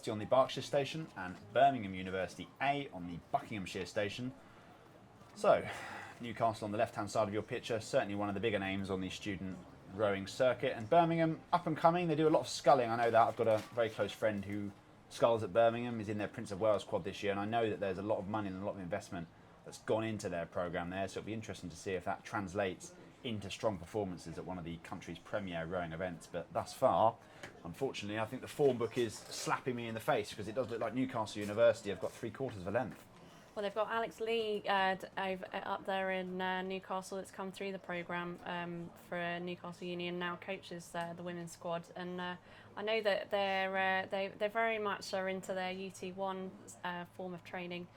University on the Berkshire station and Birmingham University A on the Buckinghamshire station. So, Newcastle on the left-hand side of your picture, certainly one of the bigger names on the student rowing circuit. And Birmingham, up and coming, they do a lot of sculling, I know that. I've got a very close friend who sculls at Birmingham, is in their Prince of Wales quad this year, and I know that there's a lot of money and a lot of investment that's gone into their programme there, so it'll be interesting to see if that translates into strong performances at one of the country's premier rowing events. But thus far, unfortunately, I think the form book is slapping me in the face, because it does look like Newcastle University have got 3/4 of a length. Well, they've got Alex Lee up there in Newcastle that's come through the programme for Newcastle Union, now coaches the women's squad, and I know that they very much are into their UT1 form of training,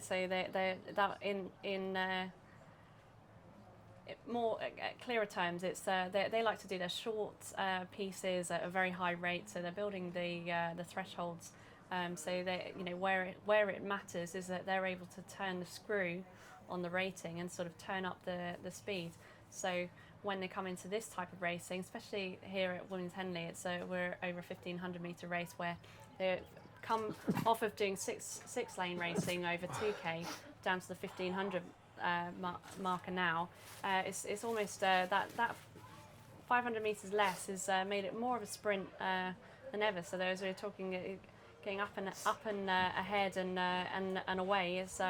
so they're that in more clearer terms, it's they like to do their short pieces at a very high rate, so they're building the thresholds. So they, where it matters is that they're able to turn the screw on the rating and sort of turn up the speed. So when they come into this type of racing, especially here at Women's Henley, we're over a 1,500 metre race where they come off of doing six lane racing over 2K down to the 1,500 marker now. It's almost that 500 metres less has made it more of a sprint than ever. So we're talking. Getting up and ahead and away is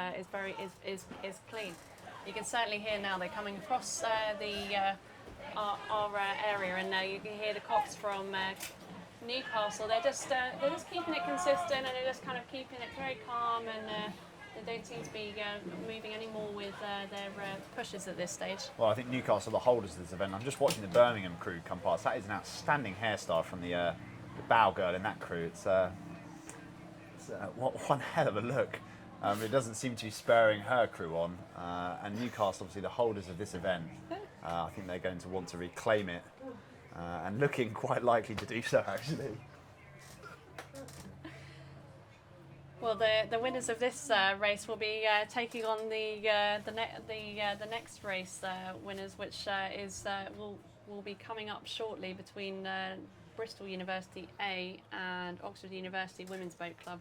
clean. You can certainly hear now they're coming across our area, and you can hear the cops from Newcastle. They're just keeping it consistent, and they're just kind of keeping it very calm, and they don't seem to be moving any more with their pushes at this stage. Well, I think Newcastle are the holders of this event. I'm just watching the Birmingham crew come past. That is an outstanding hairstyle from the bow girl in that crew. It's one hell of a look. It doesn't seem to be spurring her crew on. And Newcastle, obviously the holders of this event, I think they're going to want to reclaim it, and looking quite likely to do so, actually. Well, the winners of this race will be taking on the next race winners, which will be coming up shortly between Bristol University A and Oxford University Women's Boat Club.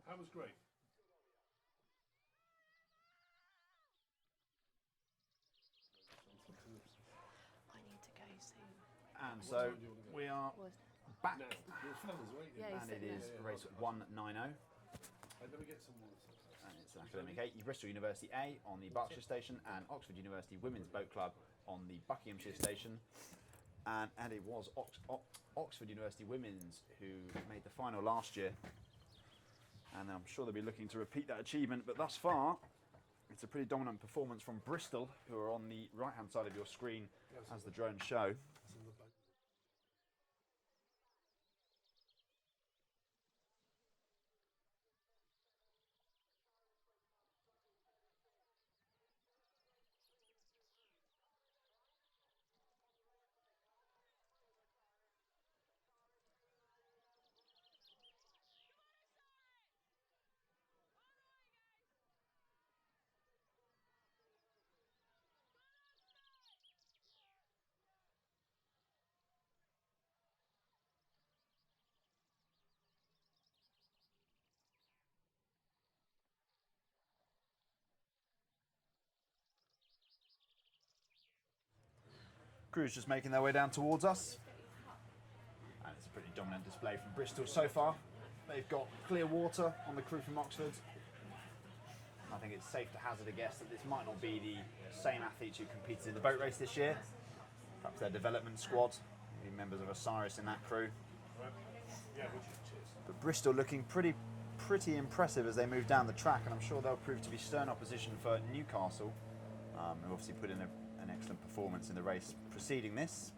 That was great. I need to go soon. And so we are back, Yeah, and it is race 190. I never get someone. And it's an academic 8. Bristol University A on the Berkshire station and Oxford University Women's Boat Club on the Buckinghamshire station. And it was Oxford University Women's who made the final last year. And I'm sure they'll be looking to repeat that achievement. But thus far, it's a pretty dominant performance from Bristol, who are on the right-hand side of your screen as the drones show. Crews just making their way down towards us. And it's a pretty dominant display from Bristol so far. They've got clear water on the crew from Oxford. I think it's safe to hazard a guess that this might not be the same athletes who competed in the boat race this year. Perhaps their development squad, maybe members of Osiris in that crew. But Bristol looking pretty impressive as they move down the track, and I'm sure they'll prove to be stern opposition for Newcastle, who obviously put in an excellent performance in the race preceding this.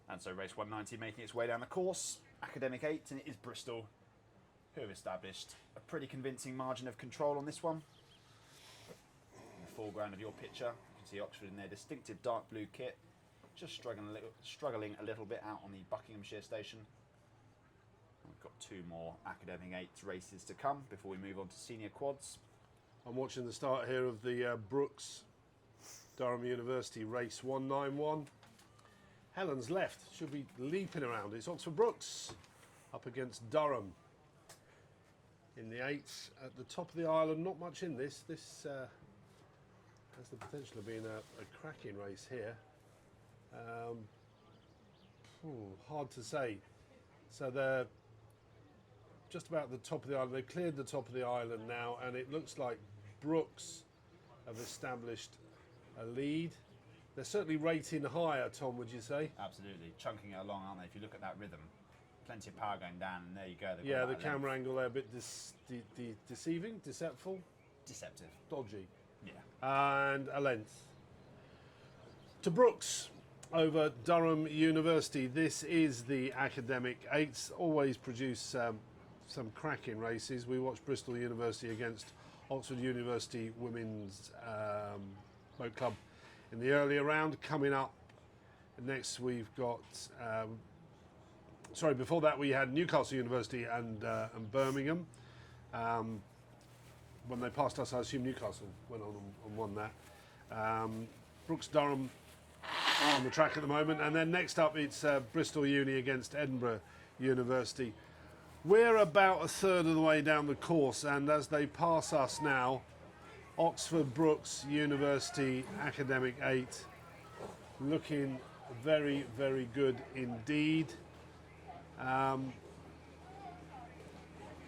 And so race 190 making its way down the course, Academic 8, and it is Bristol who have established a pretty convincing margin of control on this one. In the foreground of your picture, you can see Oxford in their distinctive dark blue kit, just struggling a little bit out on the Buckinghamshire station. We've got 2 more Academic 8 races to come before we move on to senior quads. I'm watching the start here of the Brooks Durham University race 191. Helen's left, should be leaping around. It's Oxford Brooks up against Durham in the 8s at the top of the island. Not much in this. This has the potential of being a cracking race here. Hard to say. So they're just about the top of the island. They've cleared the top of the island now, and it looks like Brooks have established a lead. They're certainly rating higher, Tom, would you say? Absolutely, chunking it along, aren't they? If you look at that rhythm, plenty of power going down, and there you go. Yeah, the camera angle there a bit deceiving, deceptive, dodgy. Yeah. And a length. To Brooks over Durham University. This is the Academic 8s. Always produce some cracking races. We watched Bristol University against Oxford University Women's Boat Club in the earlier round. Coming up next, we've got before that we had Newcastle University and Birmingham. When they passed us, I assume Newcastle went on and won that. Brooks Durham on the track at the moment, and then next up it's Bristol Uni against Edinburgh University. We're about a third of the way down the course, and as they pass us now, Oxford Brooks University Academic 8 looking very, very good indeed.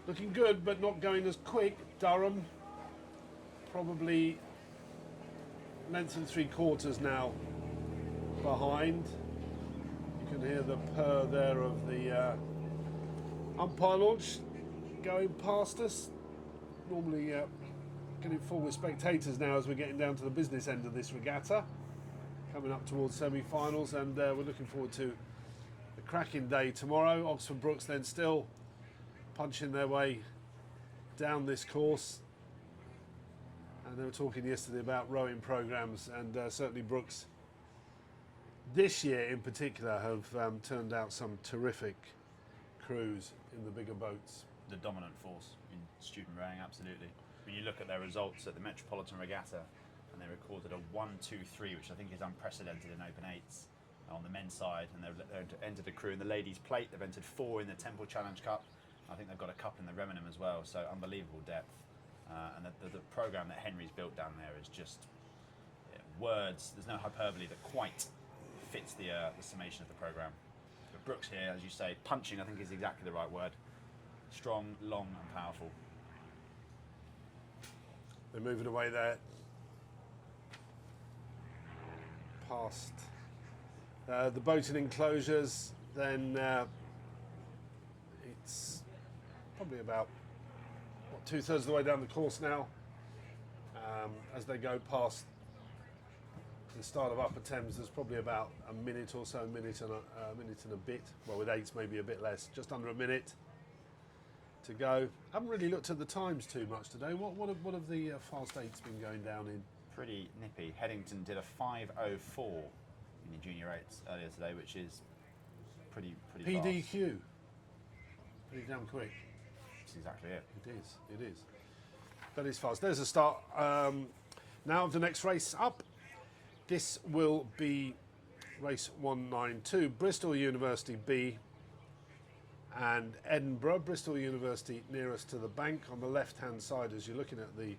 Looking good, but not going as quick. Durham probably length and 3/4 now behind. You can hear the purr there of the umpire launch going past us. Normally getting full with spectators now as we're getting down to the business end of this regatta, coming up towards semi-finals, and we're looking forward to the cracking day tomorrow. Oxford Brooks then still punching their way down this course, and they were talking yesterday about rowing programs, and certainly Brooks this year in particular have turned out some terrific crews in the bigger boats. The dominant force in student rowing, absolutely. When you look at their results at the Metropolitan Regatta, and they recorded a 1-2-3, which I think is unprecedented in Open 8s. on the men's side, and they've entered a crew in the ladies' plate. They've entered 4 in the Temple Challenge Cup. I think they've got a cup in the Remenham as well. So unbelievable depth, and the program that Henry's built down there is just words. There's no hyperbole that quite fits the summation of the program. But Brooks here, as you say, punching, I think is exactly the right word. Strong, long, and powerful. They're moving away there. Past the boating enclosures, then it's probably about 2/3 of the way down the course now. As they go past the start of Upper Thames, there's probably about a minute or so, a minute and a bit. Well, with 8s, maybe a bit less, just under a minute to go. Haven't really looked at the times too much today. What have the fast 8s been going down in? Pretty nippy. Headington did a 5:04 in the junior 8s earlier today, which is pretty fast. PDQ. Pretty damn quick. That's exactly it. It is. That is fast. There's a start now of the next race up. This will be race 192, Bristol University B and Edinburgh. Bristol University nearest to the bank on the left-hand side as you're looking at the